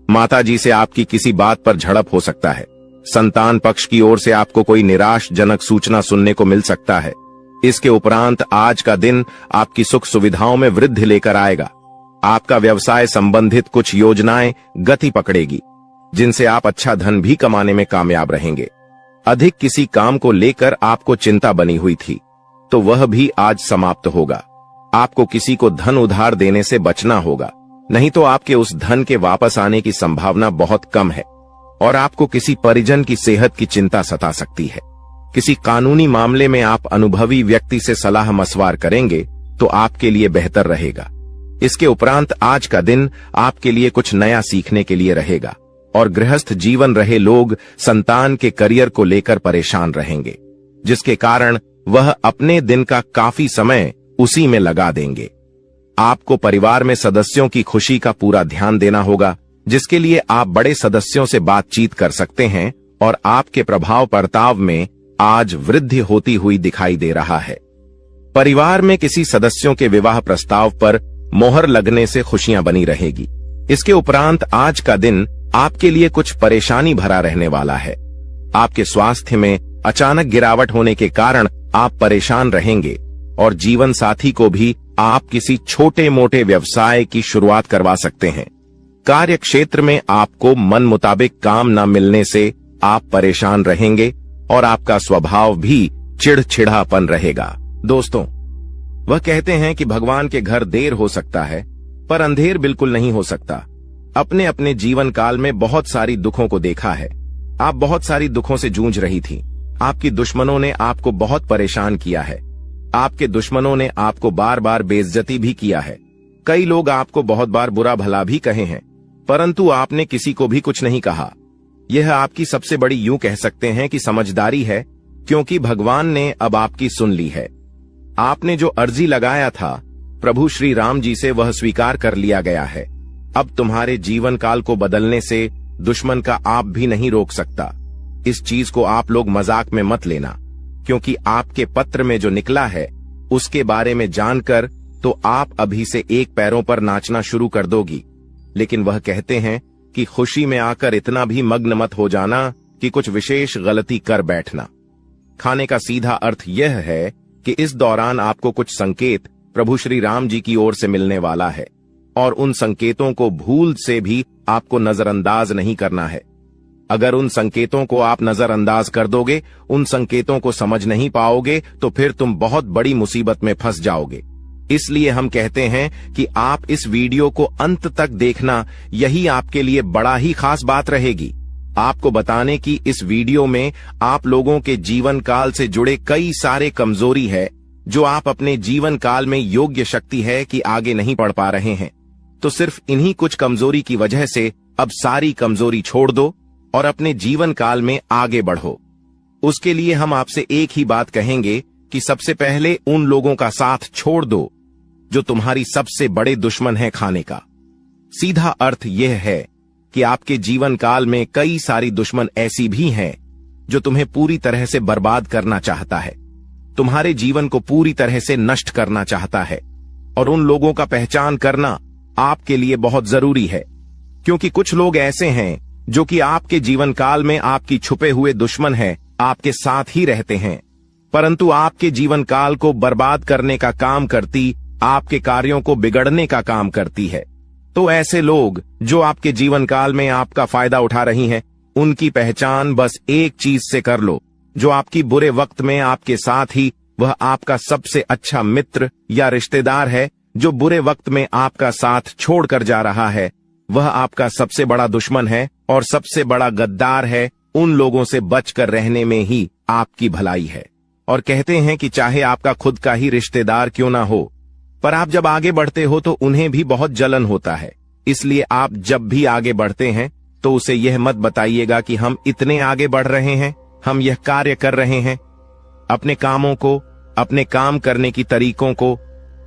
Speaker 1: माताजी से आपकी किसी बात पर झड़प हो सकता है। संतान पक्ष की ओर से आपको कोई निराशजनक सूचना सुनने को मिल सकता है। इसके उपरांत आज का दिन आपकी सुख सुविधाओं में वृद्धि लेकर आएगा। आपका व्यवसाय संबंधित कुछ योजनाएं गति पकड़ेगी, जिनसे आप अच्छा धन भी कमाने में कामयाब रहेंगे। अधिक किसी काम को लेकर आपको चिंता बनी हुई थी तो वह भी आज समाप्त होगा। आपको किसी को धन उधार देने से बचना होगा, नहीं तो आपके उस धन के वापस आने की संभावना बहुत कम है और आपको किसी परिजन की सेहत की चिंता सता सकती है। किसी कानूनी मामले में आप अनुभवी व्यक्ति से सलाह मशवरा करेंगे तो आपके लिए बेहतर रहेगा। इसके उपरांत आज का दिन आपके लिए कुछ नया सीखने के लिए रहेगा और गृहस्थ जीवन रहे लोग संतान के करियर को लेकर परेशान रहेंगे, जिसके कारण वह अपने दिन का काफी समय उसी में लगा देंगे। आपको परिवार में सदस्यों की खुशी का पूरा ध्यान देना होगा, जिसके लिए आप बड़े सदस्यों से बातचीत कर सकते हैं और आपके प्रभाव बर्ताव में आज वृद्धि होती हुई दिखाई दे रहा है। परिवार में किसी सदस्यों के विवाह प्रस्ताव पर मोहर लगने से खुशियां बनी रहेगी। इसके उपरांत आज का दिन आपके लिए कुछ परेशानी भरा रहने वाला है। आपके स्वास्थ्य में अचानक गिरावट होने के कारण आप परेशान रहेंगे और जीवन साथी को भी आप किसी छोटे मोटे व्यवसाय की शुरुआत करवा सकते हैं। कार्य क्षेत्र में आपको मन मुताबिक काम न मिलने से आप परेशान रहेंगे और आपका स्वभाव भी चिड़चिड़ापन रहेगा। दोस्तों, वह कहते हैं कि भगवान के घर देर हो सकता है पर अंधेर बिल्कुल नहीं हो सकता। अपने अपने जीवन काल में बहुत सारी दुखों को देखा है। आप बहुत सारी दुखों से जूझ रही थी। आपकी दुश्मनों ने आपको बहुत परेशान किया है। आपके दुश्मनों ने आपको बार बार बेइज्जती भी किया है। कई लोग आपको बहुत बार बुरा भला भी कहे हैं, परंतु आपने किसी को भी कुछ नहीं कहा। यह आपकी सबसे बड़ी, यूं कह सकते हैं कि समझदारी है, क्योंकि भगवान ने अब आपकी सुन ली है। आपने जो अर्जी लगाया था प्रभु श्री राम जी से, वह स्वीकार कर लिया गया है। अब तुम्हारे जीवन काल को बदलने से दुश्मन का आप भी नहीं रोक सकता। इस चीज को आप लोग मजाक में मत लेना, क्योंकि आपके पत्र में जो निकला है उसके बारे में जानकर तो आप अभी से एक पैरों पर नाचना शुरू कर दोगी। लेकिन वह कहते हैं कि खुशी में आकर इतना भी मग्न मत हो जाना कि कुछ विशेष गलती कर बैठना। खाने का सीधा अर्थ यह है कि इस दौरान आपको कुछ संकेत प्रभु श्री राम जी की ओर से मिलने वाला है और उन संकेतों को भूल से भी आपको नजरअंदाज नहीं करना है। अगर उन संकेतों को आप नजरअंदाज कर दोगे, उन संकेतों को समझ नहीं पाओगे, तो फिर तुम बहुत बड़ी मुसीबत में फंस जाओगे। इसलिए हम कहते हैं कि आप इस वीडियो को अंत तक देखना, यही आपके लिए बड़ा ही खास बात रहेगी। आपको बताने की इस वीडियो में आप लोगों के जीवन काल से जुड़े कई सारे कमजोरी है जो आप अपने जीवन काल में योग्य शक्ति है कि आगे नहीं बढ़ पा रहे हैं। तो सिर्फ इन्हीं कुछ कमजोरी की वजह से अब सारी कमजोरी छोड़ दो और अपने जीवन काल में आगे बढ़ो। उसके लिए हम आपसे एक ही बात कहेंगे कि सबसे पहले उन लोगों का साथ छोड़ दो जो तुम्हारी सबसे बड़े दुश्मन है खाने का। सीधा अर्थ यह है कि आपके जीवन काल में कई सारी दुश्मन ऐसी भी हैं जो तुम्हें पूरी तरह से बर्बाद करना चाहता है, तुम्हारे जीवन को पूरी तरह से नष्ट करना चाहता है। और उन लोगों का पहचान करना आपके लिए बहुत जरूरी है, क्योंकि कुछ लोग ऐसे हैं जो कि आपके जीवन काल में आपकी छुपे हुए दुश्मन है, आपके साथ ही रहते हैं, परंतु आपके जीवन काल को बर्बाद करने का काम करती, आपके कार्यों को बिगड़ने का काम करती है। तो ऐसे लोग जो आपके जीवन काल में आपका फायदा उठा रही हैं, उनकी पहचान बस एक चीज से कर लो, जो आपकी बुरे वक्त में आपके साथ ही वह आपका सबसे अच्छा मित्र या रिश्तेदार है, जो बुरे वक्त में आपका साथ छोड़कर जा रहा है, वह आपका सबसे बड़ा दुश्मन है और सबसे बड़ा गद्दार है। उन लोगों से बचकर रहने में ही आपकी भलाई है। और कहते हैं कि चाहे आपका खुद का ही रिश्तेदार क्यों ना हो, पर आप जब आगे बढ़ते हो तो उन्हें भी बहुत जलन होता है। इसलिए आप जब भी आगे बढ़ते हैं तो उसे यह मत बताइएगा कि हम इतने आगे बढ़ रहे हैं, हम यह कार्य कर रहे हैं। अपने कामों को, अपने काम करने की तरीकों को,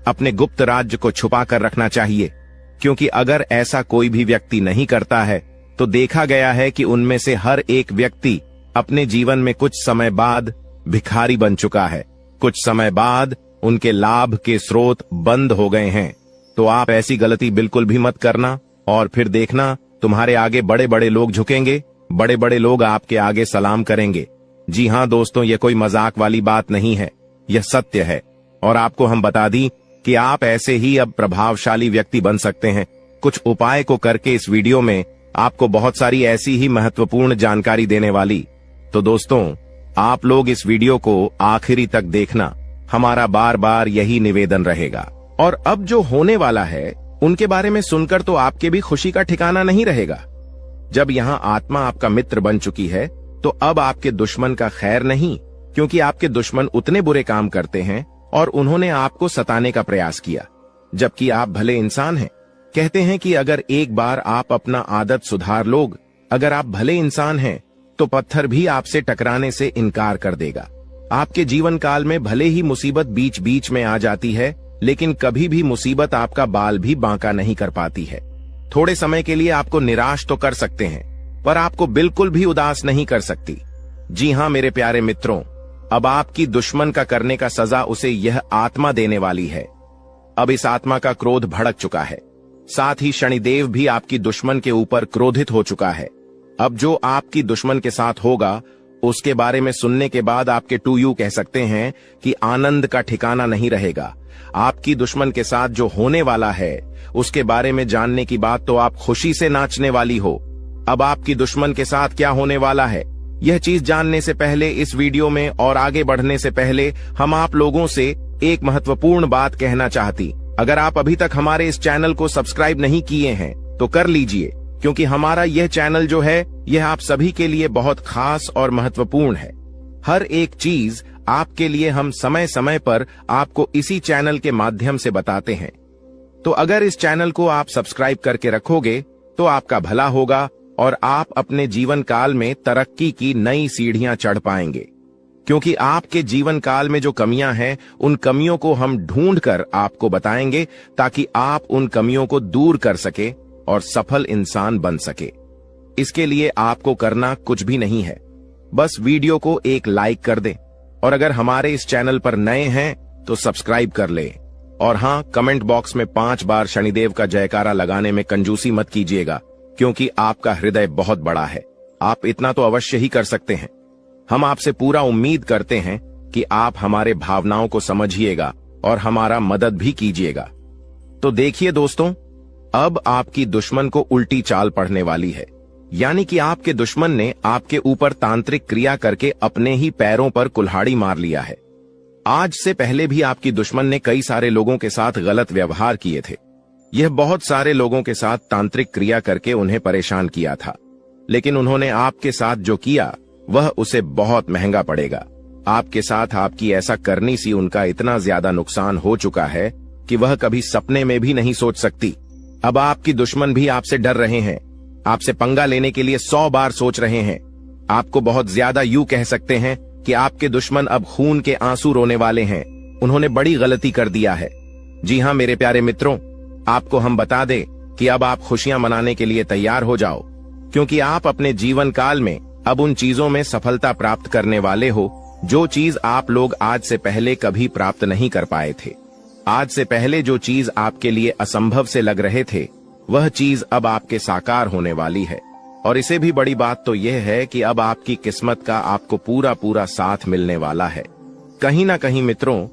Speaker 1: अपने गुप्त राज्य को छुपा कर रखना चाहिए, क्योंकि अगर ऐसा कोई भी व्यक्ति नहीं करता है तो देखा गया है कि उनमें से हर एक व्यक्ति अपने जीवन में कुछ समय बाद भिखारी बन चुका है। कुछ समय बाद उनके लाभ के स्रोत बंद हो गए हैं। तो आप ऐसी गलती बिल्कुल भी मत करना और फिर देखना तुम्हारे आगे बड़े बड़े लोग झुकेंगे, बड़े बड़े लोग आपके आगे सलाम करेंगे। जी हाँ दोस्तों, यह कोई मजाक वाली बात नहीं है, यह सत्य है। और आपको हम बता दी कि आप ऐसे ही अब प्रभावशाली व्यक्ति बन सकते हैं। कुछ उपाय को करके इस वीडियो में आपको बहुत सारी ऐसी ही महत्वपूर्ण जानकारी देने वाली। तो दोस्तों, आप लोग इस वीडियो को आखिरी तक देखना, हमारा बार बार यही निवेदन रहेगा। और अब जो होने वाला है उनके बारे में सुनकर तो आपके भी खुशी का ठिकाना नहीं रहेगा। जब यहाँ आत्मा आपका मित्र बन चुकी है तो अब आपके दुश्मन का खैर नहीं, क्योंकि आपके दुश्मन उतने बुरे काम करते हैं और उन्होंने आपको सताने का प्रयास किया, जबकि आप भले इंसान हैं। कहते हैं कि अगर एक बार आप अपना आदत सुधार लोग, अगर आप भले इंसान हैं तो पत्थर भी आपसे टकराने से इनकार कर देगा। आपके जीवन काल में भले ही मुसीबत बीच बीच में आ जाती है, लेकिन कभी भी मुसीबत आपका बाल भी बांका नहीं कर पाती है। थोड़े समय के लिए आपको निराश तो कर सकते हैं, पर आपको बिल्कुल भी उदास नहीं कर सकती। जी हाँ मेरे प्यारे मित्रों, अब आपकी दुश्मन का करने का सजा उसे यह आत्मा देने वाली है। अब इस आत्मा का क्रोध भड़क चुका है, साथ ही शनिदेव भी आपकी दुश्मन के ऊपर क्रोधित हो चुका है। अब जो आपकी दुश्मन के साथ होगा उसके बारे में सुनने के बाद आपके टू यू कह सकते हैं कि आनंद का ठिकाना नहीं रहेगा। आपकी दुश्मन के साथ जो होने वाला है उसके बारे में जानने की बात तो आप खुशी से नाचने वाली हो। अब आपकी दुश्मन के साथ क्या होने वाला है, यह चीज जानने से पहले इस वीडियो में और आगे बढ़ने से पहले हम आप लोगों से एक महत्वपूर्ण बात कहना चाहती। अगर आप अभी तक हमारे इस चैनल को सब्सक्राइब नहीं किए हैं तो कर लीजिए, क्योंकि हमारा यह चैनल जो है यह आप सभी के लिए बहुत खास और महत्वपूर्ण है। हर एक चीज आपके लिए हम समय समय पर आपको इसी चैनल के माध्यम से बताते हैं। तो अगर इस चैनल को आप सब्सक्राइब करके रखोगे तो आपका भला होगा और आप अपने जीवन काल में तरक्की की नई सीढ़ियां चढ़ पाएंगे, क्योंकि आपके जीवन काल में जो कमियां हैं उन कमियों को हम ढूंढकर आपको बताएंगे ताकि आप उन कमियों को दूर कर सके और सफल इंसान बन सके। इसके लिए आपको करना कुछ भी नहीं है, बस वीडियो को एक लाइक कर दें और अगर हमारे इस चैनल पर नए हैं तो सब्सक्राइब कर लें। और हां, कमेंट बॉक्स में 5 बार शनिदेव का जयकारा लगाने में कंजूसी मत कीजिएगा, क्योंकि आपका हृदय बहुत बड़ा है। आप इतना तो अवश्य ही कर सकते हैं। हम आपसे पूरा उम्मीद करते हैं कि आप हमारे भावनाओं को समझिएगा और हमारा मदद भी कीजिएगा। तो देखिए दोस्तों, अब आपकी दुश्मन को उल्टी चाल पड़ने वाली है, यानी कि आपके दुश्मन ने आपके ऊपर तांत्रिक क्रिया करके अपने ही पैरों पर कुल्हाड़ी मार लिया है। आज से पहले भी आपकी दुश्मन ने कई सारे लोगों के साथ गलत व्यवहार किए थे। यह बहुत सारे लोगों के साथ तांत्रिक क्रिया करके उन्हें परेशान किया था, लेकिन उन्होंने आपके साथ जो किया वह उसे बहुत महंगा पड़ेगा। आपके साथ आपकी ऐसा करनी सी उनका इतना ज्यादा नुकसान हो चुका है कि वह कभी सपने में भी नहीं सोच सकती। अब आपकी दुश्मन भी आपसे डर रहे हैं, आपसे पंगा लेने के लिए 100 बार सोच रहे हैं। आपको बहुत ज्यादा यूं कह सकते हैं कि आपके दुश्मन अब खून के आंसू रोने वाले हैं। उन्होंने बड़ी गलती कर दिया है। जी हां मेरे प्यारे मित्रों, आपको हम बता दें कि अब आप खुशियां मनाने के लिए तैयार हो जाओ, क्योंकि आप अपने जीवन काल में अब उन चीजों में सफलता प्राप्त करने वाले हो जो चीज आप लोग आज से पहले कभी प्राप्त नहीं कर पाए थे। आज से पहले जो चीज आपके लिए असंभव से लग रहे थे वह चीज अब आपके साकार होने वाली है। और इससे भी बड़ी बात तो यह है कि अब आपकी किस्मत का आपको पूरा पूरा साथ मिलने वाला है। कहीं ना कहीं मित्रों,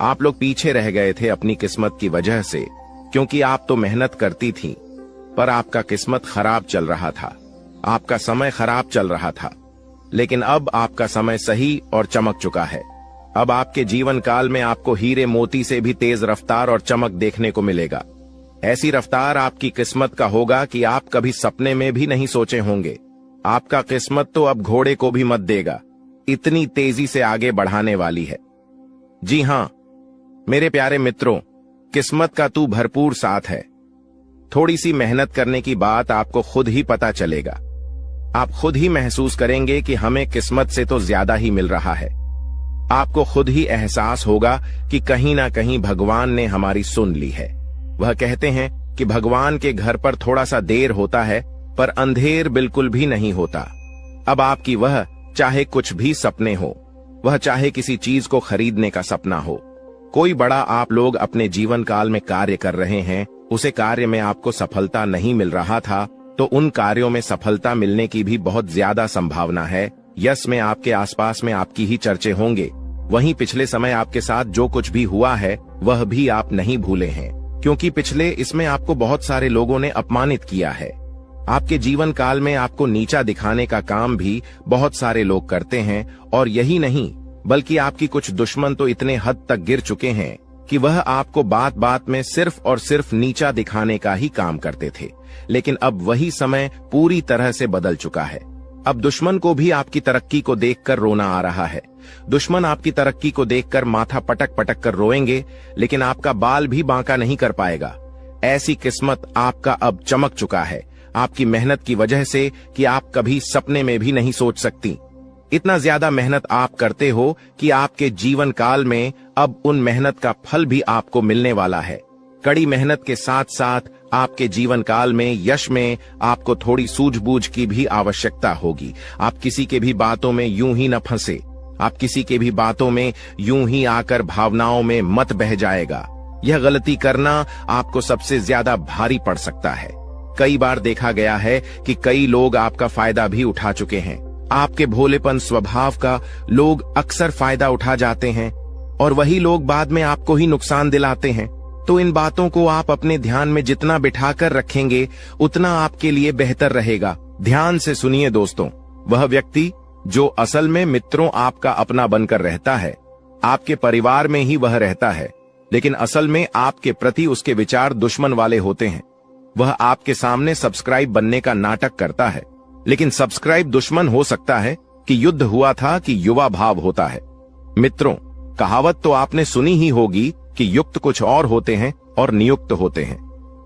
Speaker 1: आप लोग पीछे रह गए थे अपनी किस्मत की वजह से, क्योंकि आप तो मेहनत करती थीं, पर आपका किस्मत खराब चल रहा था, आपका समय खराब चल रहा था। लेकिन अब आपका समय सही और चमक चुका है। अब आपके जीवन काल में आपको हीरे मोती से भी तेज रफ्तार और चमक देखने को मिलेगा। ऐसी रफ्तार आपकी किस्मत का होगा कि आप कभी सपने में भी नहीं सोचे होंगे। आपका किस्मत तो अब घोड़े को भी मत देगा, इतनी तेजी से आगे बढ़ाने वाली है। जी हां मेरे प्यारे मित्रों, किस्मत का तू भरपूर साथ है। थोड़ी सी मेहनत करने की बात आपको खुद ही पता चलेगा। आप खुद ही महसूस करेंगे कि हमें किस्मत से तो ज्यादा ही मिल रहा है। आपको खुद ही एहसास होगा कि कहीं ना कहीं भगवान ने हमारी सुन ली है। वह कहते हैं कि भगवान के घर पर थोड़ा सा देर होता है पर अंधेर बिल्कुल भी नहीं होता। अब आपकी वह चाहे कुछ भी सपने हो, वह चाहे किसी चीज को खरीदने का सपना हो, कोई बड़ा आप लोग अपने जीवन काल में कार्य कर रहे हैं, उसे कार्य में आपको सफलता नहीं मिल रहा था, तो उन कार्यों में सफलता मिलने की भी बहुत ज्यादा संभावना है। यश में आपके आसपास में आपकी ही चर्चे होंगे। वहीं पिछले समय आपके साथ जो कुछ भी हुआ है वह भी आप नहीं भूले हैं, क्योंकि पिछले इसमें आपको बहुत सारे लोगों ने अपमानित किया है। आपके जीवन काल में आपको नीचा दिखाने का काम भी बहुत सारे लोग करते हैं, और यही नहीं बल्कि आपकी कुछ दुश्मन तो इतने हद तक गिर चुके हैं कि वह आपको बात बात में सिर्फ और सिर्फ नीचा दिखाने का ही काम करते थे। लेकिन अब वही समय पूरी तरह से बदल चुका है। अब दुश्मन को भी आपकी तरक्की को देखकर रोना आ रहा है। दुश्मन आपकी तरक्की को देखकर माथा पटक पटक कर रोएंगे, लेकिन आपका बाल भी बांका नहीं कर पाएगा। ऐसी किस्मत आपका अब चमक चुका है, आपकी मेहनत की वजह से कि आप कभी सपने में भी नहीं सोच सकती। इतना ज्यादा मेहनत आप करते हो कि आपके जीवन काल में अब उन मेहनत का फल भी आपको मिलने वाला है। कड़ी मेहनत के साथ साथ आपके जीवन काल में यश में आपको थोड़ी सूझबूझ की भी आवश्यकता होगी। आप किसी के भी बातों में यूं ही न फंसे, आप किसी के भी बातों में यूं ही आकर भावनाओं में मत बह जाएगा। यह गलती करना आपको सबसे ज्यादा भारी पड़ सकता है। कई बार देखा गया है कि कई लोग आपका फायदा भी उठा चुके हैं। आपके भोलेपन स्वभाव का लोग अक्सर फायदा उठा जाते हैं और वही लोग बाद में आपको ही नुकसान दिलाते हैं। तो इन बातों को आप अपने ध्यान में जितना बिठाकर रखेंगे उतना आपके लिए बेहतर रहेगा। ध्यान से सुनिए दोस्तों, वह व्यक्ति जो असल में मित्रों आपका अपना बनकर रहता है, आपके परिवार में ही वह रहता है, लेकिन असल में आपके प्रति उसके विचार दुश्मन वाले होते हैं। वह आपके सामने सब्सक्राइब बनने का नाटक करता है, लेकिन सब्सक्राइब दुश्मन हो सकता है कि युद्ध हुआ था कि युवा भाव होता है। मित्रों, कहावत तो आपने सुनी ही होगी कि युक्त कुछ और होते हैं और नियुक्त होते हैं।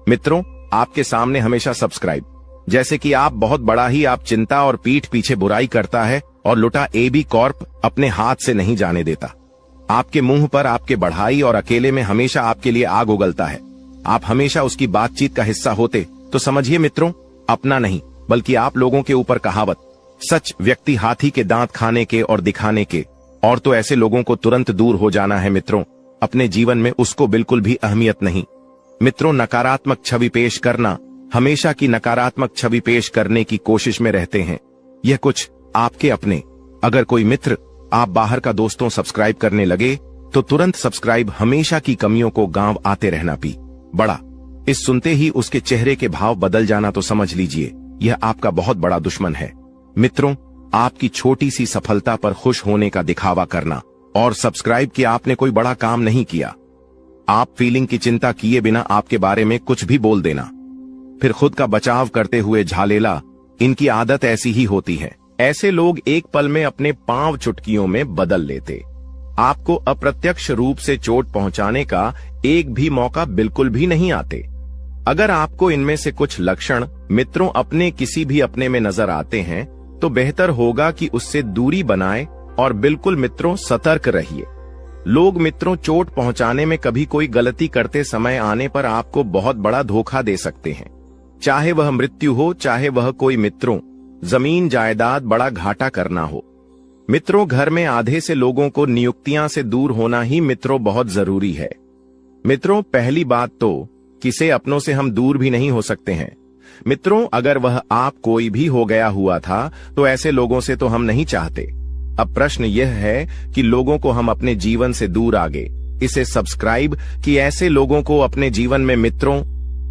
Speaker 1: मित्रों, आपके सामने हमेशा सब्सक्राइब जैसे कि आप बहुत बड़ा ही आप चिंता और पीठ पीछे बुराई करता है और लुटा AB कॉर्प अपने हाथ से नहीं जाने देता। आपके मुंह पर आपके बढ़ाई और अकेले में हमेशा आपके लिए आग उगलता है। आप हमेशा उसकी बातचीत का हिस्सा होते तो समझिए मित्रों, अपना नहीं बल्कि आप लोगों के ऊपर कहावत, सच व्यक्ति हाथी के दांत खाने के और दिखाने के, और तो ऐसे लोगों को तुरंत दूर हो जाना है मित्रों। अपने जीवन में उसको बिल्कुल भी अहमियत नहीं। मित्रों, नकारात्मक छवि पेश करना, हमेशा की नकारात्मक छवि पेश करने की कोशिश में रहते हैं। यह कुछ आपके अपने। अगर कोई मित्र आप बाहर का दोस्तों सब्सक्राइब करने लगे तो तुरंत सब्सक्राइब हमेशा की कमियों को गांव आते रहना पी बड़ा। इस सुनते ही उसके चेहरे के भाव बदल जाना तो समझ लीजिए यह आपका बहुत बड़ा दुश्मन है। मित्रों, आपकी छोटी सी सफलता पर खुश होने का दिखावा करना और सब्सक्राइब किया आपने कोई बड़ा काम नहीं किया। आप फीलिंग की चिंता किए बिना आपके बारे में कुछ भी बोल देना, फिर खुद का बचाव करते हुए झालेला, इनकी आदत ऐसी ही होती है। ऐसे लोग एक पल में अपने पांव चुटकियों में बदल लेते। आपको अप्रत्यक्ष रूप से चोट पहुंचाने का एक भी मौका बिल्कुल भी नहीं आते। अगर आपको इनमें से कुछ लक्षण मित्रों अपने किसी भी अपने में नजर आते हैं तो बेहतर होगा कि उससे दूरी बनाएं और बिल्कुल मित्रों सतर्क रहिए। लोग मित्रों चोट पहुंचाने में कभी कोई गलती करते समय आने पर आपको बहुत बड़ा धोखा दे सकते हैं। चाहे वह मृत्यु हो, चाहे वह कोई मित्रों जमीन जायदाद बड़ा घाटा करना हो। मित्रों, घर में आधे से लोगों को नियुक्तियां से दूर होना ही मित्रों बहुत जरूरी है। मित्रों, पहली बात तो किसे अपनों से हम दूर भी नहीं हो सकते हैं। मित्रों, अगर वह आप कोई भी हो गया हुआ था तो ऐसे लोगों से तो हम नहीं चाहते। अब प्रश्न यह है कि लोगों को हम अपने जीवन से दूर आगे इसे सब्सक्राइब कि ऐसे लोगों को अपने जीवन में मित्रों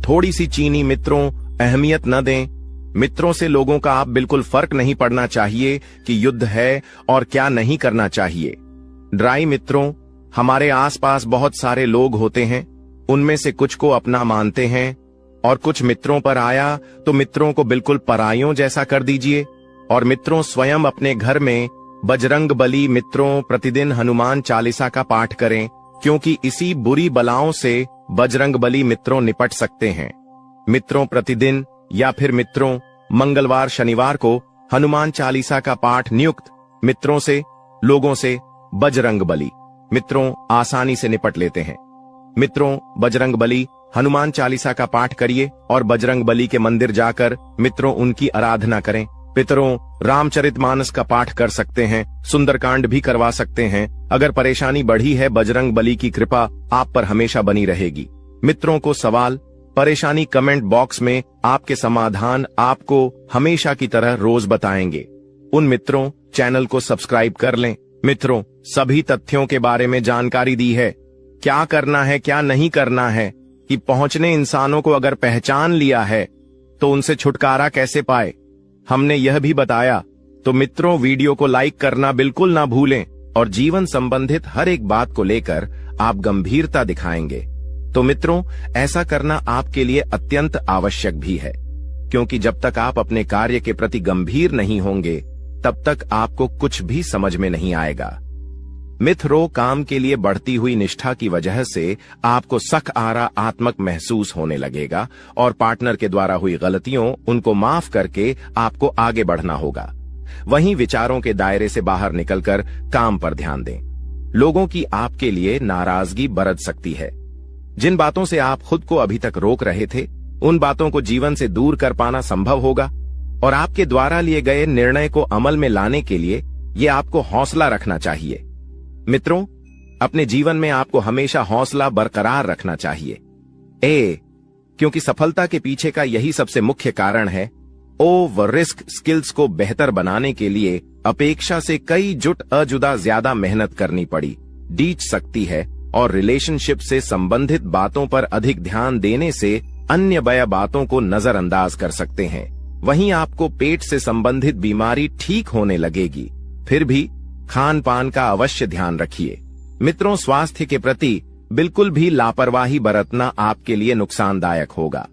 Speaker 1: थोड़ी सी चीनी मित्रों अहमियत न दें। मित्रों से लोगों का आप बिल्कुल फर्क नहीं पड़ना चाहिए कि युद्ध है और क्या नहीं करना चाहिए। ड्राई मित्रों, हमारे आसपास बहुत सारे लोग होते हैं, उनमें से कुछ को अपना मानते हैं और कुछ मित्रों पर आया तो मित्रों को बिल्कुल पराइयों जैसा कर दीजिए। और मित्रों, स्वयं अपने घर में बजरंग बली मित्रों प्रतिदिन हनुमान चालीसा का पाठ करें, क्योंकि इसी बुरी बलाओं से बजरंग बली मित्रों निपट सकते हैं। मित्रों, प्रतिदिन या फिर मित्रों मंगलवार शनिवार को हनुमान चालीसा का पाठ नियुक्त मित्रों से लोगों से बजरंग बली मित्रों आसानी से निपट लेते हैं। मित्रों, बजरंग बली हनुमान चालीसा का पाठ करिए और बजरंग बली के मंदिर जाकर मित्रों उनकी आराधना करें। पितरों, रामचरितमानस का पाठ कर सकते हैं, सुंदरकांड भी करवा सकते हैं। अगर परेशानी बढ़ी है, बजरंग बली की कृपा आप पर हमेशा बनी रहेगी। मित्रों को सवाल परेशानी कमेंट बॉक्स में आपके समाधान आपको हमेशा की तरह रोज बताएंगे। उन मित्रों चैनल को सब्सक्राइब कर लें। मित्रों, सभी तथ्यों के बारे में जानकारी दी है, क्या करना है क्या नहीं करना है, कि पहुंचने इंसानों को अगर पहचान लिया है तो उनसे छुटकारा कैसे पाए, हमने यह भी बताया। तो मित्रों, वीडियो को लाइक करना बिल्कुल ना भूलें और जीवन संबंधित हर एक बात को लेकर आप गंभीरता दिखाएंगे तो मित्रों ऐसा करना आपके लिए अत्यंत आवश्यक भी है, क्योंकि जब तक आप अपने कार्य के प्रति गंभीर नहीं होंगे तब तक आपको कुछ भी समझ में नहीं आएगा। मित्रों, काम के लिए बढ़ती हुई निष्ठा की वजह से आपको सकारात्मक महसूस होने लगेगा और पार्टनर के द्वारा हुई गलतियों उनको माफ करके आपको आगे बढ़ना होगा। वहीं विचारों के दायरे से बाहर निकलकर काम पर ध्यान दें। लोगों की आपके लिए नाराजगी बरत सकती है। जिन बातों से आप खुद को अभी तक रोक रहे थे उन बातों को जीवन से दूर कर पाना संभव होगा और आपके द्वारा लिए गए निर्णय को अमल में लाने के लिए ये आपको हौसला रखना चाहिए। मित्रों, अपने जीवन में आपको हमेशा हौसला बरकरार रखना चाहिए। क्योंकि सफलता के पीछे का यही सबसे मुख्य कारण है व रिस्क स्किल्स को बेहतर बनाने के लिए अपेक्षा से कई जुट अजुदा ज्यादा मेहनत करनी पड़ी डीच सकती है और रिलेशनशिप से संबंधित बातों पर अधिक ध्यान देने से अन्य बया बातों को नजरअंदाज कर सकते हैं। वहीं आपको पेट से संबंधित बीमारी ठीक होने लगेगी। फिर भी खान पान का अवश्य ध्यान रखिए। मित्रों, स्वास्थ्य के प्रति बिल्कुल भी लापरवाही बरतना आपके लिए नुकसानदायक होगा।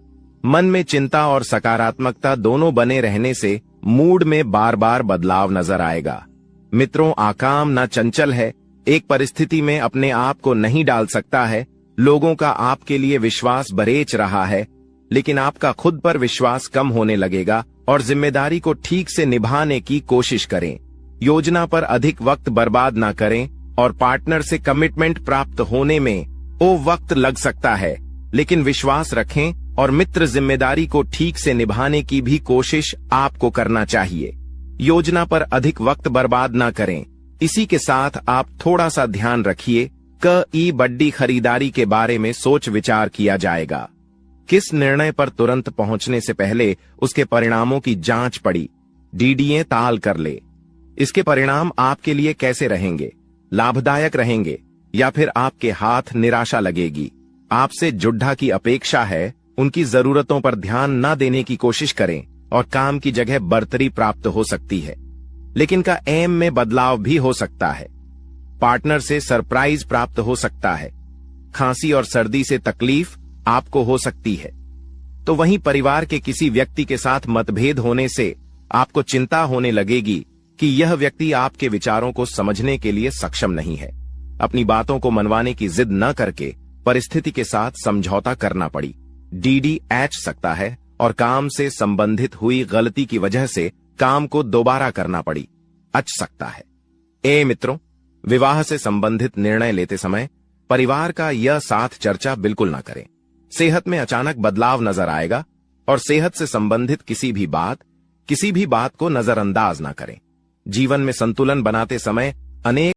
Speaker 1: मन में चिंता और सकारात्मकता दोनों बने रहने से मूड में बार बार बदलाव नजर आएगा। मित्रों, आकाम ना चंचल है, एक परिस्थिति में अपने आप को नहीं डाल सकता है। लोगों का आपके लिए विश्वास बरेच रहा है, लेकिन आपका खुद पर विश्वास कम होने लगेगा और जिम्मेदारी को ठीक से निभाने की कोशिश करें। योजना पर अधिक वक्त बर्बाद ना करें और पार्टनर से कमिटमेंट प्राप्त होने में वक्त लग सकता है, लेकिन विश्वास रखें और मित्र जिम्मेदारी को ठीक से निभाने की भी कोशिश आपको करना चाहिए। योजना पर अधिक वक्त बर्बाद ना करें। इसी के साथ आप थोड़ा सा ध्यान रखिए कि बड़ी खरीदारी के बारे में सोच विचार किया जाएगा। किस निर्णय पर तुरंत पहुंचने से पहले उसके परिणामों की जांच पड़ी डीडीए ताल कर ले। इसके परिणाम आपके लिए कैसे रहेंगे, लाभदायक रहेंगे या फिर आपके हाथ निराशा लगेगी। आपसे जुड्ढा की अपेक्षा है, उनकी जरूरतों पर ध्यान न देने की कोशिश करें और काम की जगह बढ़तरी प्राप्त हो सकती है, लेकिन का एम में बदलाव भी हो सकता है। पार्टनर से सरप्राइज प्राप्त हो सकता है। खांसी और सर्दी से तकलीफ आपको हो सकती है। तो वहीं परिवार के किसी व्यक्ति के साथ मतभेद होने से आपको चिंता होने लगेगी कि यह व्यक्ति आपके विचारों को समझने के लिए सक्षम नहीं है। अपनी बातों को मनवाने की जिद न करके परिस्थिति के साथ समझौता करना पड़ी। डीडी एच सकता है और काम से संबंधित हुई गलती की वजह से काम को दोबारा करना पड़ी अच सकता है। मित्रों, विवाह से संबंधित निर्णय लेते समय परिवार का यह साथ चर्चा बिल्कुल ना करें। सेहत में अचानक बदलाव नजर आएगा और सेहत से संबंधित किसी भी बात को नजरअंदाज ना करें। जीवन में संतुलन बनाते समय अनेक